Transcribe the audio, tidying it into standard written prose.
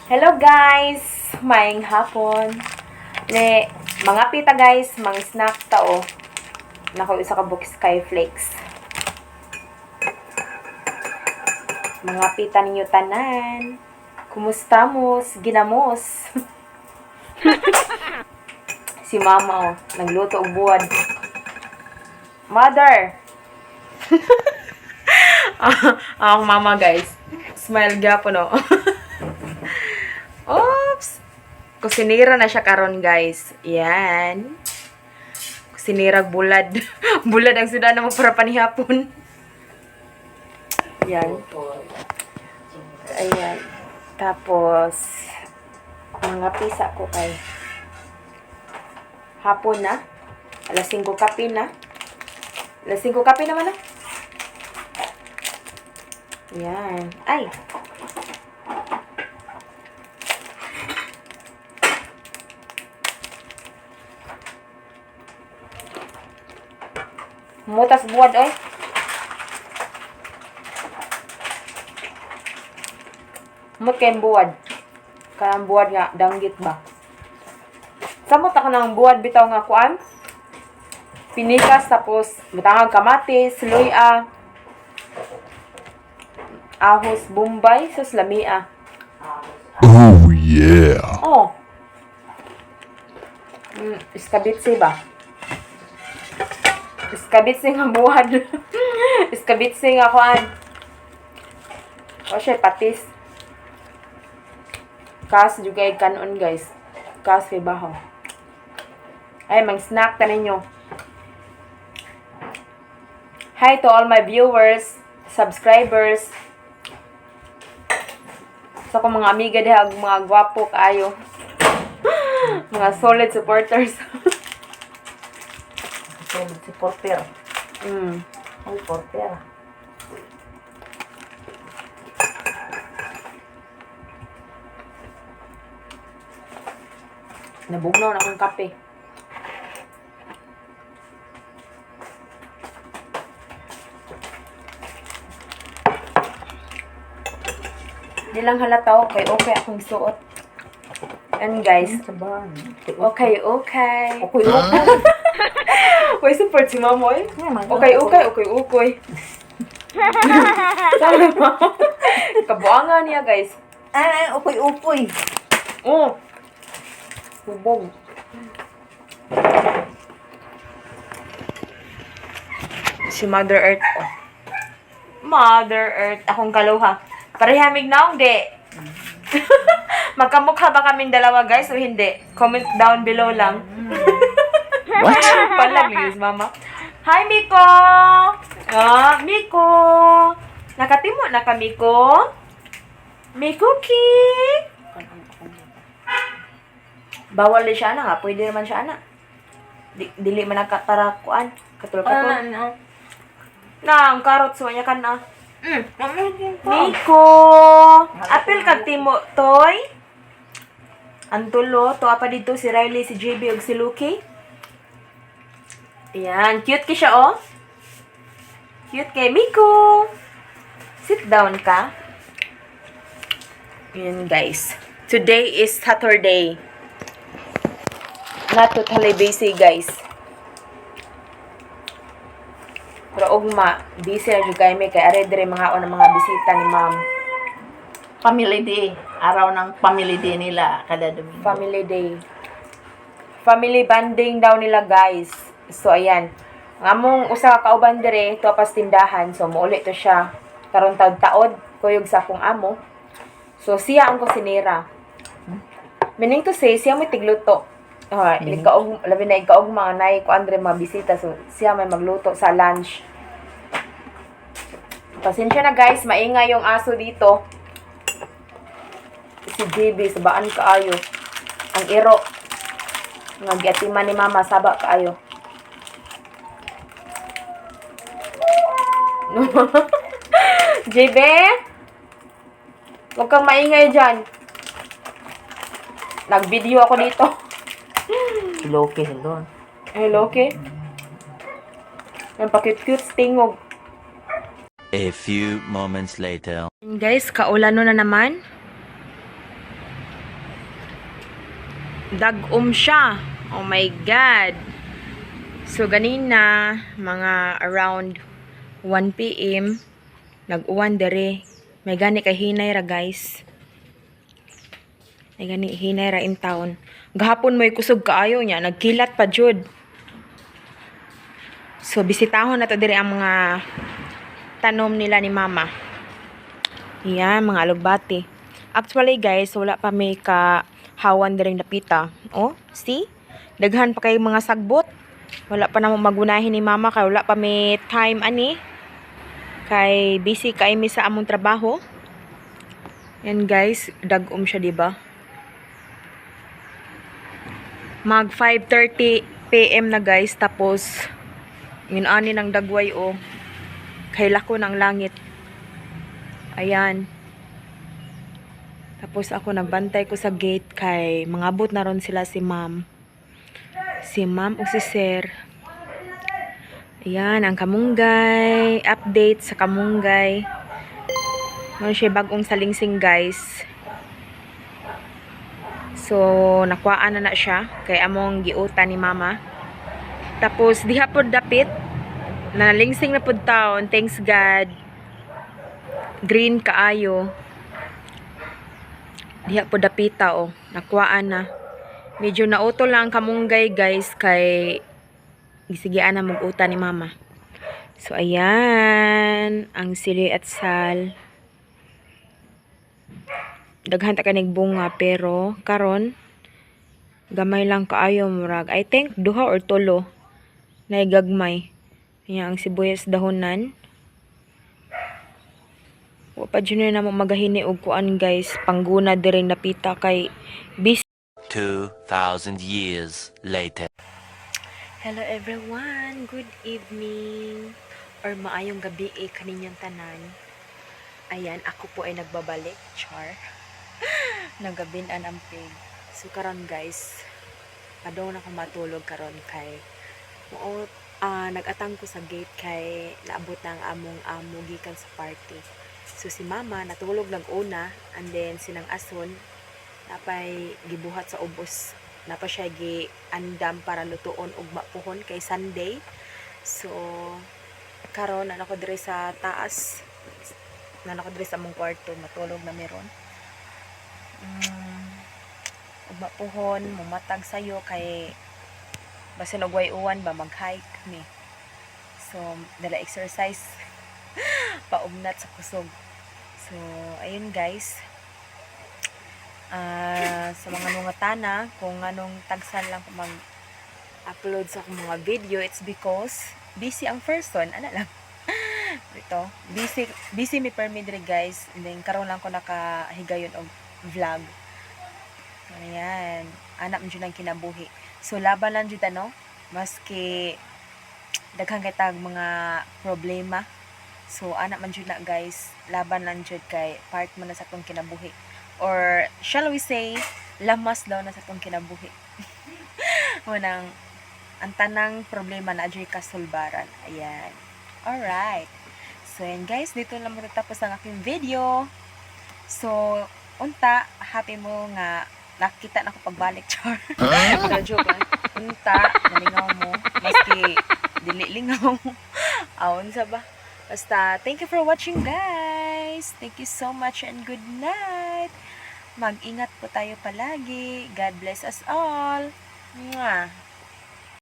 Hello guys! Maayong hapon. Mga pita guys, mga snack tao. Nako isa ka box Skyflakes. Mga pita ninyo tanan. Kumusta mos? Ginamos. Si mama nagluto og buwad. Mother! Ang mama guys. Smile gapon no. Oops! Kusinira na siya karon guys. Yan. Kusinirag bulad. Bulad ang suda na para panihapon. Yan. Ayan. Tapos, mga pisa ko kay hapon na. Alas 5 kape na. Alas 5 kape naman na. Yan. Ay! Mutas buwad oy. Mut kay buwad. Kanang buwad nga danggit ba. Samot ako ng buwad bitaw nga kuan. Pinikas tapos butangag kamatis, luya, ahos, bombay, sus lamia. Oh yeah. Oh. Iskabitsi ba? Iskabitsi nga buwad. Iskabitsi nga kuan. O siya, patis. Kas juga kanon guys. Kas kay bahaw. Ay, mag-snack ta ninyo. Hi to all my viewers, subscribers. Sa ko mga amiga diha, mga gwapo kaayo. Mga solid supporters. Si Porter. Ay, Porter. Nabugnaw na akong kape. Di lang halata okay akong suot. And guys, okay. Ukoy. Uy, support si mama eh. Okay. Sabi mo. Kabuangan niya guys. Ay, ukoy. Oh. Hubog. Si Mother Earth. Oh. Mother Earth. Akong kaluha. Parehamig na akong di. Magkamukha ba kaming dalawa guys o hindi? Comment down below lang. What? Palaglis, mama. Hi, Miko! Miko! Nakatimo na ka, Miko? Mikuki! Bawal din siya, ana nga. Pwede naman siya, ana. Dili man nakatarakuan. Katul-katul. Nang, karot, suwa niya ka na. Miko! Apil kag timo, toy? Antulo, to apa dito si Riley, si JB, ug si Lucky. Ayan, cute ki siya, oh. Cute kay Miko. Sit down ka. Ayan, guys. Today is Saturday. Not totally busy, guys. Pero ugma, busy na juga kami kay are dire mga mga bisita ni ma'am. Family day. Araw ng family day nila kada Domingo. Family day. Family bonding daw nila, guys. So, ayan. Ang among usa ka kauban dire, to pas tindahan. So, muuli to siya. Karon taod-taod, kuyog sa akong amo. So, siya ang kusinera. Meaning to say, siya may tigluto. Labi na ikaog mga nay ko andre mga bisita. So, siya may magluto sa lunch. Pasensya na guys, maingay yung aso dito. Si JB, sabaan kaayo. Ang iro. Nga giatiman ni mama, saba kaayo. JB? Huwag kang maingay dyan. Nag-video ako dito. Loki, hello. Hello, okay? Ang pakit-cute stingog. A few moments later. Guys, kaulano na naman. Dagom siya. Oh my God. So, ganina, mga around 1 p.m. nag-uwan dere. May gani kay hinay ra, guys. May gani hinay ra in town. Gahapon may kusog kaayo niya. Nagkilat pa jud. So, bisitahon na to dere ang mga tanom nila ni mama. Yan, mga alugbati. Actually, guys, wala pa may kahawan direng napita. Oh, see? Daghan pa kay mga sagbot. Wala pa namang magunahin ni mama kay wala pa may time ani. Kay busy kay mi sa among trabaho. Yan guys, dagom siya, diba? Mag 5:30 PM na guys, tapos ani ng dagway o. Kay lako ng langit. Ayan. Tapos ako nagbantay ko sa gate kay mangabot na ron sila si ma'am. Si ma'am o si sir. Ayan, ang kamunggay. Update sa kamunggay. Meron siya bagong salingsing, guys. So, nakuhaan na siya. Kay among giuta ni mama. Tapos, diha po dapit. Nalingsing na po taon. Thanks God. Green kaayo. Diha po dapita, oh. Nakuhaan na. Medyo nautol lang ang kamunggay, guys. Kay gisigian na mag-uta ni mama. So, ayan. Ang sili at sal. Daghan ta kanig bunga. Pero, karon gamay lang kaayo murag. I think, 2 or 3 na gagmay. Ayan, ang sibuyas dahonan. Wapa dyan na mo magahini og kuan, guys. Pangguna direng napita kay bis. 2,000 years later. Hello everyone, good evening or maayong gabi kaninyang tanan. Ayan, ako po ay nagbabalik, char. Nagabinan ang pig. So karon guys, padong na ko matulog karon kay nagatang ko sa gate kay naabot ang among amo gikan sa party. So si mama natulog lang una and then sinang ason napay gibuhat sa ubos. Napa siya gi-andam para lutuon og mapuhon kay Sunday. So, karon na ako dire sa taas. Na ako dire sa among kwarto, matulog na meron. Og mapuhon, mumatag sayo kay basin og way uwan ba mag-hike ni. So, dala exercise paugnat sa kusog. So, ayun guys. Sa mga tana kung anong tagsan lang ko mag-upload sa akong mga video, it's because busy ang person, ano lang ito, busy mi permit guys, and then karon lang ko nakahigayon og vlog. Ayan, anak mo dyan ang kinabuhi. So laban lang dyan maski daghang kitag mga problema. So anak man dyan na guys, laban lang dyan kay part mo na sa itong kinabuhi. Or, shall we say, lamas daw na sa itong kinabuhi. Munang, ang tanang problema na adyo'y kasulbaran. Ayan. Alright. So, yan guys. Dito lang matatapos ang aking video. So, unta, happy mo nga nakita na ako pagbalik, char. Joke lang. Unta, nalingaw mo. Maski, dili-lingaw. Aon sa ba? Basta, thank you for watching guys. Thank you so much and good night. Mag-ingat po tayo palagi. God bless us all. Mwah.